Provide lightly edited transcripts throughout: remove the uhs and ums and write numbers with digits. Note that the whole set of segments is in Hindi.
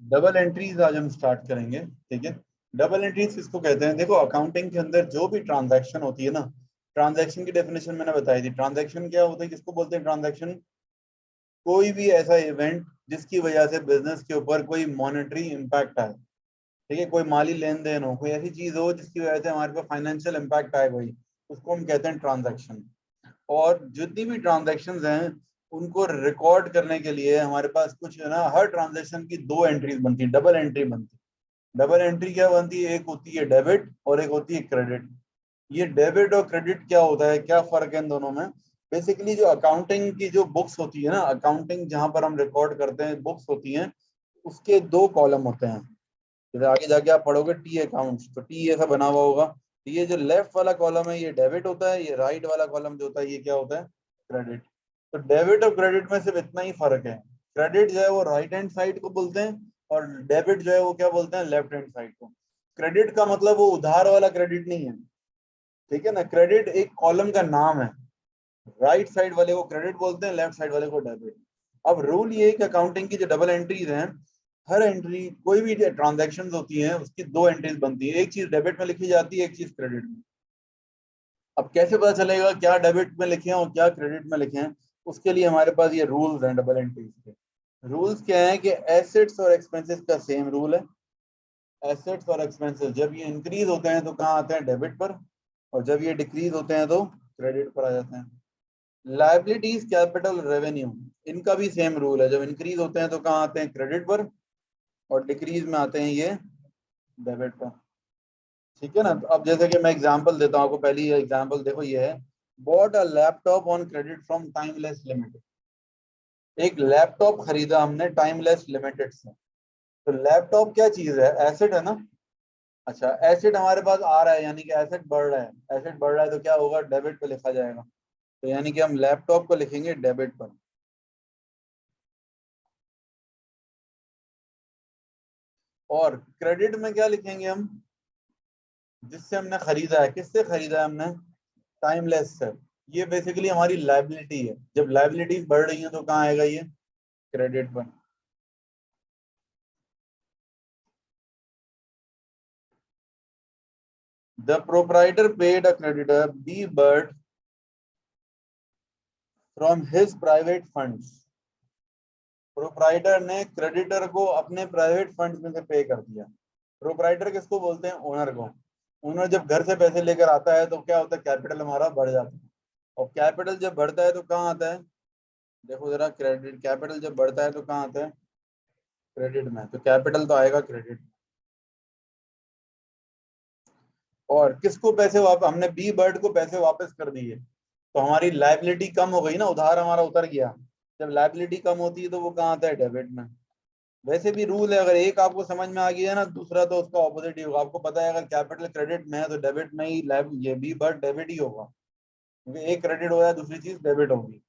डबल एंट्रीज आज हम स्टार्ट करेंगे, ठीक है। डबल एंट्रीज किसको कहते हैं? देखो, अकाउंटिंग के अंदर जो भी ट्रांजैक्शन होती है ना, ट्रांजैक्शन की डेफिनेशन मैंने बताई थी। ट्रांजैक्शन क्या होता है, किसको बोलते हैं ट्रांजैक्शन? कोई भी ऐसा इवेंट जिसकी वजह से बिजनेस के ऊपर कोई मॉनेटरी इम्पैक्ट आए, ठीक है, कोई माली लेन देन हो, कोई ऐसी चीज हो जिसकी वजह से हमारे पास फाइनेंशियल इम्पैक्ट आए, कोई, उसको हम कहते हैं ट्रांजैक्शन। और जितनी भी ट्रांजैक्शंस हैं उनको रिकॉर्ड करने के लिए हमारे पास कुछ है ना, हर ट्रांजैक्शन की दो एंट्रीज बनती है, डबल एंट्री बनती है। डबल एंट्री क्या बनती है? एक होती है डेबिट और एक होती है क्रेडिट। ये डेबिट और क्रेडिट क्या होता है, क्या फर्क है इन दोनों में? बेसिकली जो अकाउंटिंग की जो बुक्स होती है ना, अकाउंटिंग जहां पर हम रिकॉर्ड करते हैं, बुक्स होती हैं, उसके दो कॉलम होते हैं। जैसे आगे जाके आप पढ़ोगे टी अकाउंट्स, तो टी ऐसा बना हुआ होगा, तो ये जो लेफ्ट वाला कॉलम है ये डेबिट होता है, ये राइट वाला कॉलम जो होता है ये क्या होता है? क्रेडिट। तो डेबिट और क्रेडिट में सिर्फ इतना ही फर्क है। क्रेडिट जो है वो राइट हैंड साइड को बोलते हैं, और डेबिट जो है वो क्या बोलते हैं? लेफ्ट हैंड साइड को। क्रेडिट का मतलब वो उधार वाला क्रेडिट नहीं है, ठीक है ना। क्रेडिट एक कॉलम का नाम है। राइट साइड वाले को क्रेडिट बोलते हैं, लेफ्ट साइड वाले को डेबिट। अब रूल ये है कि अकाउंटिंग की जो डबल एंट्रीज हैं, हर एंट्री, कोई भी ट्रांजैक्शंस होती हैं उसकी दो एंट्रीज बनती है, एक चीज डेबिट में लिखी जाती है, एक चीज क्रेडिट में। अब कैसे पता चलेगा क्या डेबिट में लिखे हैं और क्या क्रेडिट में लिखे हैं? उसके लिए हमारे पास ये रूल्स हैं डबल एंट्रीज के। रूल्स क्या है कि एसेट्स और एक्सपेंसेस का सेम रूल है। एसेट्स और एक्सपेंसेस जब ये इंक्रीज होते हैं तो कहाँ आते हैं? डेबिट पर। और जब ये डिक्रीज होते हैं तो क्रेडिट पर आ जाते हैं। लाइबिलिटीज, कैपिटल, रेवेन्यू, इनका भी सेम रूल है। जब इंक्रीज होते हैं तो कहाँ आते हैं? क्रेडिट पर। और डिक्रीज में आते हैं ये डेबिट पर, ठीक है ना। तो अब जैसे कि मैं एग्जांपल देता हूँ आपको, पहली एग्जांपल देखो, ये है, bought a laptop on credit from timeless limited. एक लैपटॉप खरीदा हमने टाइमलेस लिमिटेड से। तो लैपटॉप क्या चीज है? एसेट है ना। अच्छा, एसेट हमारे पास आ रहा है, यानी कि एसेट बढ़ रहा है। एसेट बढ़ रहा है तो क्या होगा? डेबिट पे लिखा जाएगा। तो यानी कि हम लैपटॉप को लिखेंगे डेबिट पर। और क्रेडिट में क्या लिखेंगे हम? जिससे हमने खरीदा है, किससे खरीदा है हमने? टाइमलेस से। ये बेसिकली हमारी लाइबिलिटी है। जब लाइबिलिटीज बढ़ रही है तो कहाँ आएगा ये? क्रेडिट पर। The proprietor paid a creditor B bird from his private funds. Proprietor ने क्रेडिटर को अपने प्राइवेट फंड्स में से पे कर दिया। प्रोप्राइटर किसको बोलते हैं? ओनर को। ओनर जब घर से पैसे लेकर आता है तो क्या होता है? कैपिटल हमारा बढ़ जाता है। और कैपिटल जब बढ़ता है तो कहाँ आता है? देखो जरा, क्रेडिट, कैपिटल जब बढ़ता है तो कहाँ आता है? क्रेडिट में। तो कैपिटल तो आएगा क्रेडिट। और किसको पैसे वापस? हमने बी बर्ड को पैसे वापस कर दिए, तो हमारी लाइबिलिटी कम हो गई ना, उधार हमारा उतर गया। जब लाइबिलिटी कम होती है तो वो कहाँ आता है? डेबिट में। वैसे भी रूल है, अगर एक आपको समझ में आ गया है ना, दूसरा तो उसका ऑपोजिट ही होगा। आपको पता है अगर कैपिटल क्रेडिट में है तो डेबिट में ही लाइब ये बी बर्ड डेबिट ही होगा, क्योंकि एक क्रेडिट हो जाए दूसरी चीज डेबिट होगी।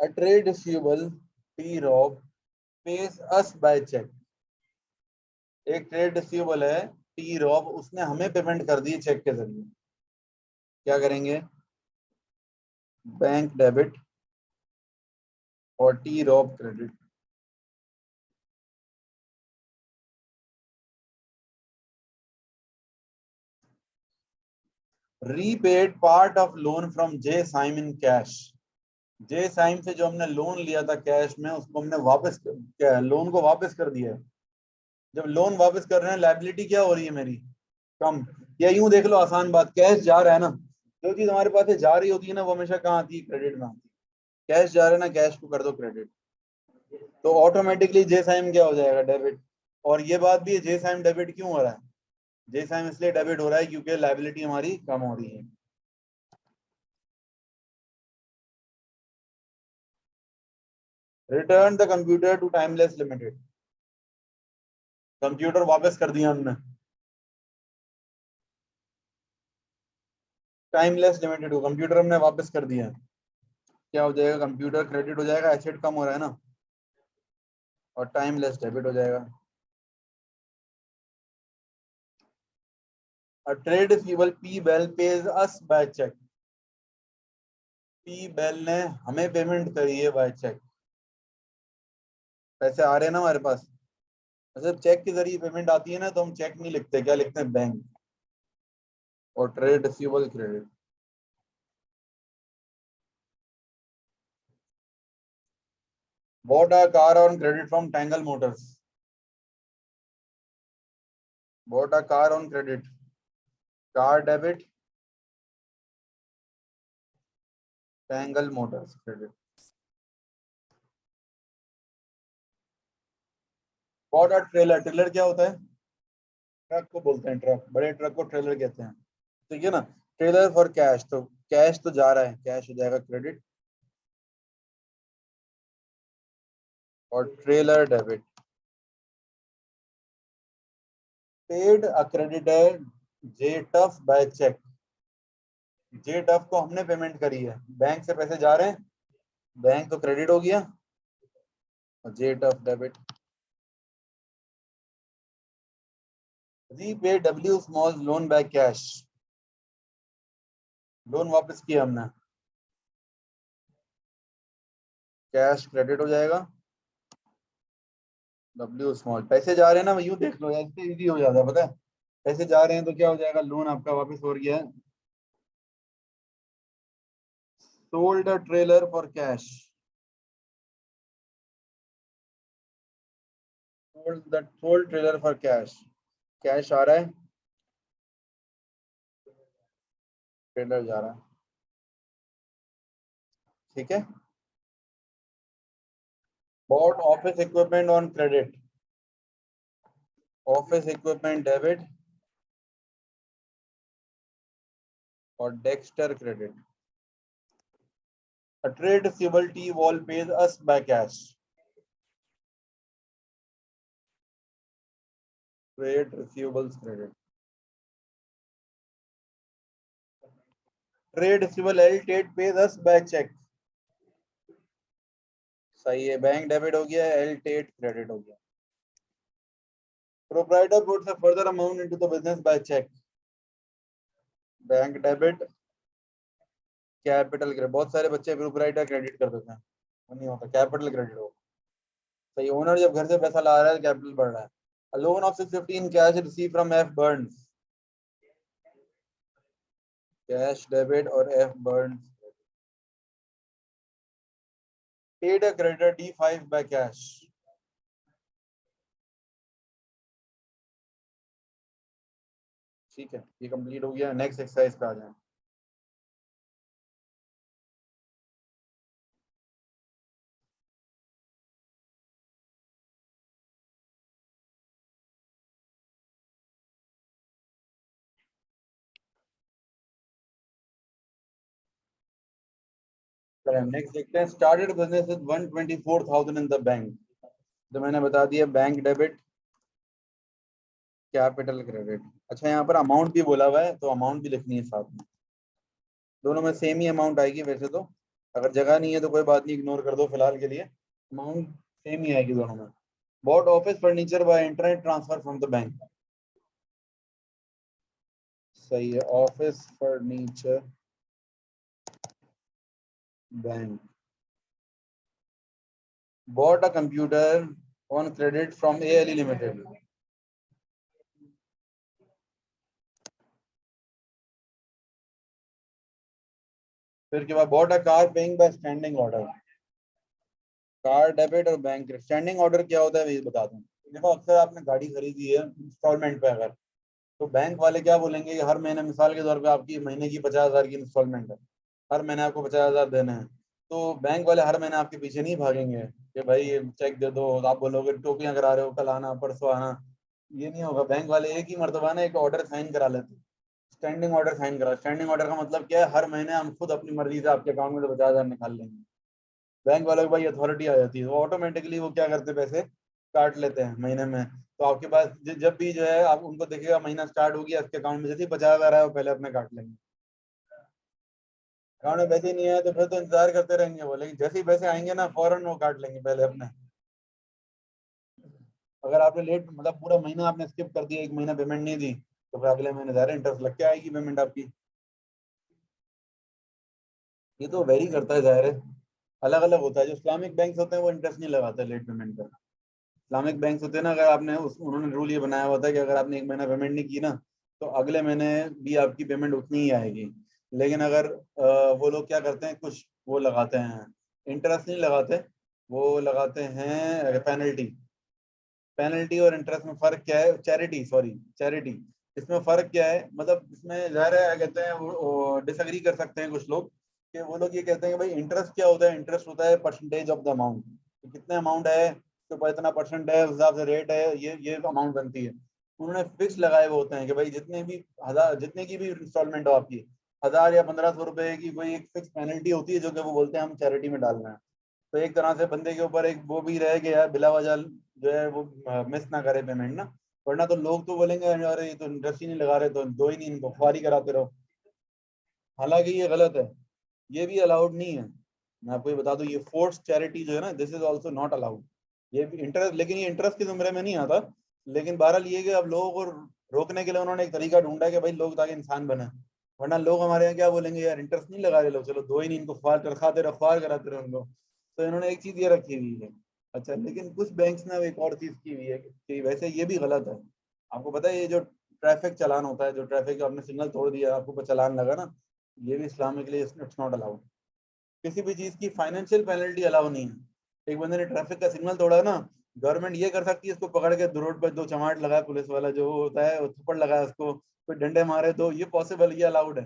A trade receivable T Rob pays us by cheque. एक ट्रेड रिसीवेबल है टी रॉब, उसने हमें पेमेंट कर दी चेक के जरिए। क्या करेंगे? बैंक डेबिट और टी रॉब credit. Repaid part of loan from जे साइम इन कैश। जे साइम से जो हमने लोन लिया था कैश में, उसको हमने वापस लोन को वापस कर दिया है। जब लोन वापस कर रहे हैं, लाइबिलिटी क्या हो रही है मेरी? कम। या यूं देख लो, आसान बात, कैश जा रहा है ना, जो चीज हमारे पास से जा रही होती है ना वो हमेशा कहाँ आती है? क्रेडिट में आती है। कैश जा रहा है ना, कैश को कर दो क्रेडिट, तो ऑटोमेटिकली जे साइम क्या हो जाएगा? डेबिट। और ये बात भी है, जे साइम डेबिट क्यों हो रहा है? जे साइम इसलिए डेबिट हो रहा है क्योंकि लाइबिलिटी हमारी कम हो रही है। Return the computer to Timeless Limited. Computer वापस कर दिया हमने टाइमलेस लिमिटेड को। कंप्यूटर हमने वापस कर दिया। क्या हो जाएगा? कंप्यूटर क्रेडिट हो जाएगा, एसेट कम हो रहा है ना, और टाइमलेस डेबिट हो जाएगा। और trade receivable P Bell pays us by cheque. P Bell ने हमें पेमेंट करी है बाय चेक। पैसे आ रहे हैं ना हमारे पास। अच्छा चेक के जरिए पेमेंट आती है ना तो हम चेक नहीं लिखते, क्या लिखते हैं, बैंक। और trade receivable credit. Bought a car on credit from tangle Motors. Bot a car on credit, car debit, tangle Motors credit. Bought a trailer, trailer क्या होता है, ट्रक को बोलते हैं, ट्रक, बड़े ट्रक को ट्रेलर कहते हैं। ठीक है ना। ट्रेलर फॉर कैश, तो कैश तो जा रहा है, कैश हो जाएगा क्रेडिट। और trailer debit. Paid a credit है जे टफ बाय चेक। जे टफ को हमने पेमेंट करी है, बैंक से पैसे जा रहे हैं, बैंक तो क्रेडिट हो गया, और जे टफ debit. Repay W small loan by cash, loan वापस किया हमने, कैश क्रेडिट हो जाएगा। डब्ल्यू स्मॉल, पैसे जा रहे हैं ना, यूं देख लो यार, इससे इजी हो जाता है पता है। पैसे जा रहे हैं तो क्या हो जाएगा, लोन आपका वापस हो गया है। Sold a trailer for cash, sold trailer for cash, cash आ रहा है, ट्रेलर जा रहा है। ठीक है। Bought office equipment on credit, office equipment debit, और Dexter credit. A trade receivable T wall pays us by cash. Trade receivables credit. Trade receivable L Tate pays us by check. सही है, बैंक डेबिट हो गया, L Tate क्रेडिट हो गया। Proprietor puts a further amount into the business by check. Bank debit, capital credit. बहुत सारे बच्चे प्रोप्राइटर क्रेडिट कर देते हैं, वो नहीं होता, कैपिटल क्रेडिट हो। सही, ओनर जब घर से पैसा ला रहा है कैपिटल बढ़ रहा है। A loan of 615 cash received from F Burns. Cash debit और F Burns. Paid a creditor D5 by cash. ठीक है, ये कंप्लीट हो गया। नेक्स्ट एक्सरसाइज पे आ जाए। नेक्स्ट देखते हैं। Started business with 124,000 in the bank. तो मैंने बता दिया, बैंक डेबिट, कैपिटल क्रेडिट। अच्छा यहाँ पर अमाउंट भी बोला हुआ है, तो अमाउंट भी लिखनी है साथ में। दोनों में सेम ही अमाउंट आएगी वैसे तो, अगर जगह नहीं है तो कोई बात नहीं, इग्नोर कर दो फिलहाल के लिए। अमाउंट सेम ही आएगी दोनों में। Bought office furniture by internet transfer from the bank. सही है, office furniture bank. Bought a computer on credit from ALE limited. फिर के बाद bought a car paying by standing order. Car debit और बैंक क्रेडिट। स्टैंडिंग ऑर्डर क्या होता है ये बता दूं। देखो अक्सर आपने गाड़ी खरीदी है इंस्टॉलमेंट पे, अगर तो बैंक वाले क्या बोलेंगे कि हर महीने, मिसाल के तौर पे आपकी महीने की 50,000 की इंस्टॉलमेंट है, हर महीने आपको 50,000 देने हैं। तो बैंक वाले हर महीने आपके पीछे नहीं भागेंगे कि भाई ये चेक दे दो, आप बोलोगे टोपियां करा रहे हो, कल आना परसों आना। ये नहीं होगा। बैंक वाले एक ही मर्तबा ना एक ऑर्डर साइन करा लेते हैं, स्टैंडिंग ऑर्डर साइन करा। स्टैंडिंग ऑर्डर का मतलब क्या है, हर महीने हम खुद अपनी मर्जी से आपके अकाउंट में से 50,000 निकाल लेंगे। बैंक वालों के भाई अथॉरिटी आ जाती है, वो ऑटोमेटिकली वो क्या करते हैं, पैसे काट लेते हैं महीने में। तो आपके पास जब भी जो है आप उनको देखेगा महीना स्टार्ट हो गया, आपके अकाउंट में जैसे ही 50,000 आया वो पहले अपने काट लेंगे। अकाउंट में पैसे नहीं आए तो फिर तो इंतजार करते रहेंगे वो, लेकिन जैसे ही पैसे आएंगे ना फौरन वो काट लेंगे पहले अपने। अगर आपने लेट, मतलब पूरा महीना आपने स्किप कर दिया, एक महीना पेमेंट नहीं दी, तो फिर अगले महीने ज़्यादा इंटरेस्ट लग के आएगी पेमेंट आपकी। ये तो वेरी करता है, जाहिर है, अलग अलग होता है। जो इस्लामिक बैंक होते हैं वो इंटरेस्ट नहीं लगाते लेट पेमेंट का। इस्लामिक बैंक होते हैं ना, अगर आपने उन्होंने रूल ये बनाया हुआ था कि अगर आपने 1 महीना पेमेंट नहीं की ना तो अगले महीने भी आपकी पेमेंट उतनी ही आएगी। लेकिन अगर वो लोग क्या करते हैं, कुछ वो लगाते हैं, इंटरेस्ट नहीं लगाते, वो लगाते हैं पेनल्टी। पेनल्टी और इंटरेस्ट में फर्क क्या है, चैरिटी, सॉरी चैरिटी, इसमें फर्क क्या है, मतलब इसमें ज़ाहिर है कहते हैं वो डिसएग्री कर सकते हैं कुछ लोग, कि वो लोग ये कहते हैं कि भाई इंटरेस्ट क्या होता है, इंटरेस्ट होता है परसेंटेज ऑफ द अमाउंट, कितने अमाउंट है तो ऊपर इतना परसेंट है, उस हिसाब से रेट है, ये अमाउंट बनती है। उन्होंने फिक्स लगाए हुए होते हैं कि भाई जितने भी हजार, जितने की भी इंस्टॉलमेंट हो आपकी, 1000 या 1500 रुपए की कोई एक फिक्स पेनल्टी होती है जो कि वो बोलते हैं हम चैरिटी में डाल रहे हैं। तो एक तरह से बंदे के ऊपर एक वो भी रह गया बिला वजह जो है वो मिस ना करे पेमेंट ना, वरना तो लोग तो बोलेंगे अरे ये तो इंटरेस्ट ही नहीं लगा रहे तो दो ही नहीं, इनको खुआरी कराते रहो। हालांकि ये गलत है, ये भी अलाउड नहीं है। मैं आपको ये बता दूं, ये फोर्स चैरिटी जो है ना, this is also not allowed. ये भी इंटरेस्ट, लेकिन ये इंटरेस्ट के जुमरे में नहीं आता। लेकिन बहरहाल ये कि अब लोगों को रोकने के लिए उन्होंने एक तरीका ढूंढा कि भाई लोग ताकि इंसान बने, वरना लोग हमारे यहाँ क्या बोलेंगे, यार इंटरेस्ट नहीं लगा रहे लोग, चलो दो ही नहीं, इनको ख्वार खाते रहो, ख्वार कराते रहो उनको। तो इन्होंने एक चीज ये रखी हुई है। अच्छा, लेकिन कुछ बैंक्स ने एक और चीज की हुई है कि वैसे ये भी गलत है। आपको पता है ये जो ट्रैफिक चालान होता है, जो ट्रैफिक आपने सिग्नल तोड़ दिया आपको ऊपर चालान लगा ना, ये भी इस्लामिकली इट्स नॉट अलाउड। किसी भी चीज की फाइनेंशियल पेनल्टी अलाउ नहीं है। एक बंदे ने ट्रैफिक का सिग्नल तोड़ा ना, गवर्नमेंट ये कर सकती है इसको पकड़ के रोड पर दो चमाट लगाए, पुलिस वाला जो होता है वो थप्पड़ लगाए उसको, कोई डंडे मारे, तो ये पॉसिबल, ये अलाउड है।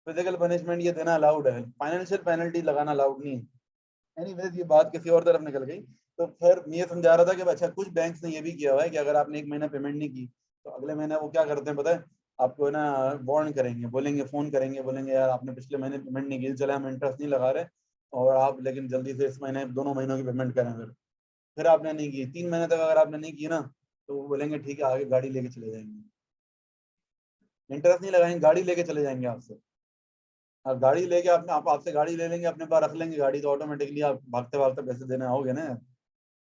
फिजिकल पनिशमेंट ये देना अलाउड है, फाइनेंशियल पेनल्टी लगाना अलाउड नहीं है। एनीवेज ये बात किसी और तरफ निकल गई। तो फिर मैं ये समझा रहा था कि अच्छा कुछ बैंक्स ने ये भी किया हुआ है कि अगर आपने 1 महीना पेमेंट नहीं की तो अगले महीने वो क्या करते हैं पता है, आपको है ना वार्न करेंगे, बोलेंगे, फोन करेंगे, बोलेंगे यार आपने पिछले महीने पेमेंट नहीं की, चले हम इंटरेस्ट नहीं लगा रहे और आप लेकिन जल्दी से इस महीने दोनों महीनों की पेमेंट करें। फिर आपने नहीं की 3 महीने तक, अगर आपने नहीं की ना तो वो बोलेंगे ठीक है आगे गाड़ी लेके चले जाएंगे, इंटरेस्ट नहीं लगाएंगे, गाड़ी लेके चले जाएंगे आपसे। अब गाड़ी लेके आप आपसे गाड़ी ले लेंगे, अपने पास रख लेंगे गाड़ी, तो ऑटोमेटिकली आप भागते भागते पैसे देने आओगे ना,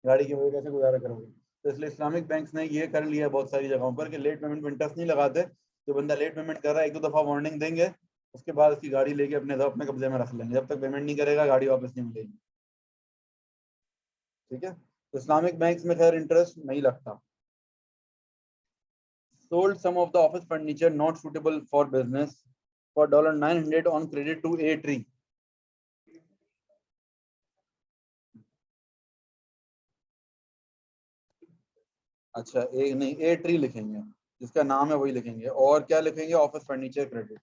गाड़ी की वजह कैसे गुजारा करोगे। तो इसलिए इस्लामिक बैंक्स ने ये कर लिया है बहुत सारी जगहों पर कि लेट पेमेंट में इंटरेस्ट नहीं लगाते। जो बंदा लेट पेमेंट कर रहा है एक दो दफा वार्निंग देंगे, उसके बाद उसकी गाड़ी लेके अपने अपने कब्जे में रख लेंगे, जब तक पेमेंट नहीं करेगा गाड़ी वापस नहीं मिलेगी। ठीक है, तो इस्लामिक बैंक्स में खैर इंटरेस्ट नहीं लगता। sold some of the office furniture not suitable for business for $900 on credit to A Tree. अच्छा, एक नहीं, ए ट्री लिखेंगे, जिसका नाम है वही लिखेंगे, और क्या लिखेंगे, office furniture credit.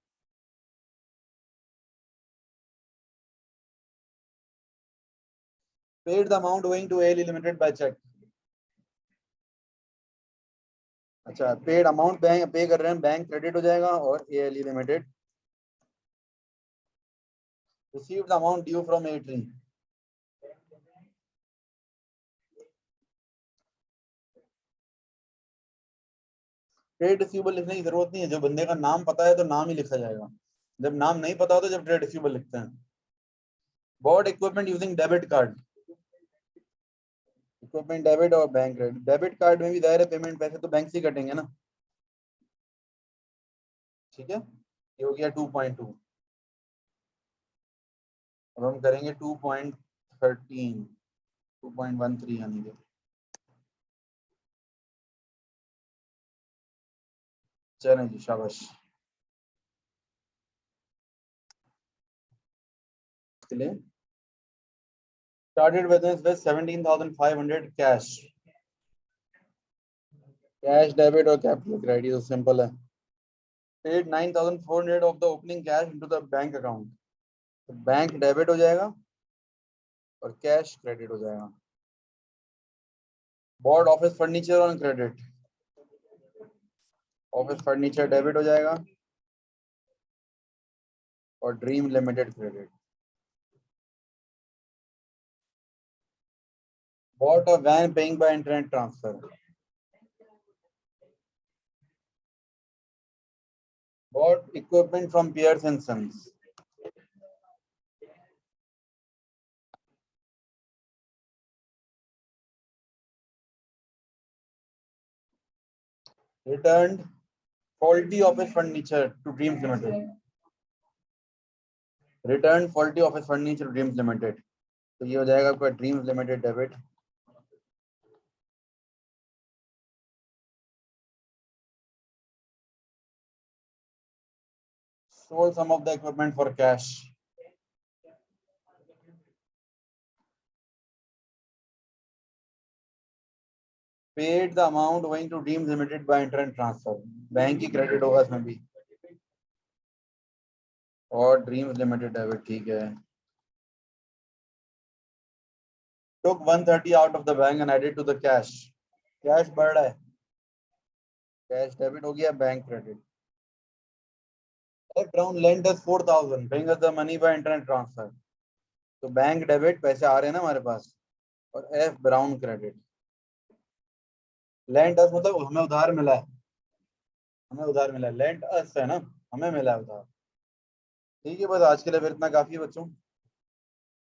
Paid the amount going to L limited by cheque. अच्छा, पेड अमाउंट बैंक पे कर रहे हैं, बैंक क्रेडिट हो जाएगा, और A limited receive the amount due from A ट्री। ट्रेड रिसीवेबल लिखने की जरूरत नहीं है, जो बंदे का नाम पता है तो नाम ही लिखा जाएगा, जब नाम नहीं पता होता जब ट्रेड रिसीवेबल लिखते हैं। Bought equipment using debit card, equipment debit और बैंक क्रेडिट। डेबिट कार्ड में भी दायरे पेमेंट पैसे तो बैंक से कटेंगे ना। ठीक है, ये हो गया 2.2। अब हम करेंगे 2.13, 2.13 यानी कि। चलें जी, शाबाश। चलिए, started business with 17,500 cash, cash debit और कैपिटल क्रेडिट तो सिंपल है। paid 9,400 of the opening cash into the bank account, तो बैंक डेबिट हो जाएगा और कैश क्रेडिट हो जाएगा। Bought office furniture on credit, office furniture debit हो जाएगा और dream limited credit. Bought a van paying by internet transfer, bought equipment from Pears and Sons, returned faulty office furniture to Dreams Limited, returned faulty office furniture to Dreams Limited, तो ये हो जाएगा आपका dreams limited debit. sold some of the equipment for cash. Paid the amount owing to Dreams Limited by internet transfer. Bank की क्रेडिट होगा इसमें भी, और Dreams Limited डेबिट, ठीक है. Took 130 out of the bank and added to the cash. Cash बढ़ रहा है, कैश डेबिट हो गया, bank credit. F Brown lent us 4,000, paying us the money by internet transfer. तो बैंक डेबिट, पैसे आ रहे हैं ना हमारे पास, और F Brown क्रेडिट. लेंट अस मतलब हमें उधार मिला है, हमें उधार मिला है. लेंट अस है ना, हमें मिला है उधार. ठीक है, बस आज के लिए फिर इतना काफी है बच्चों.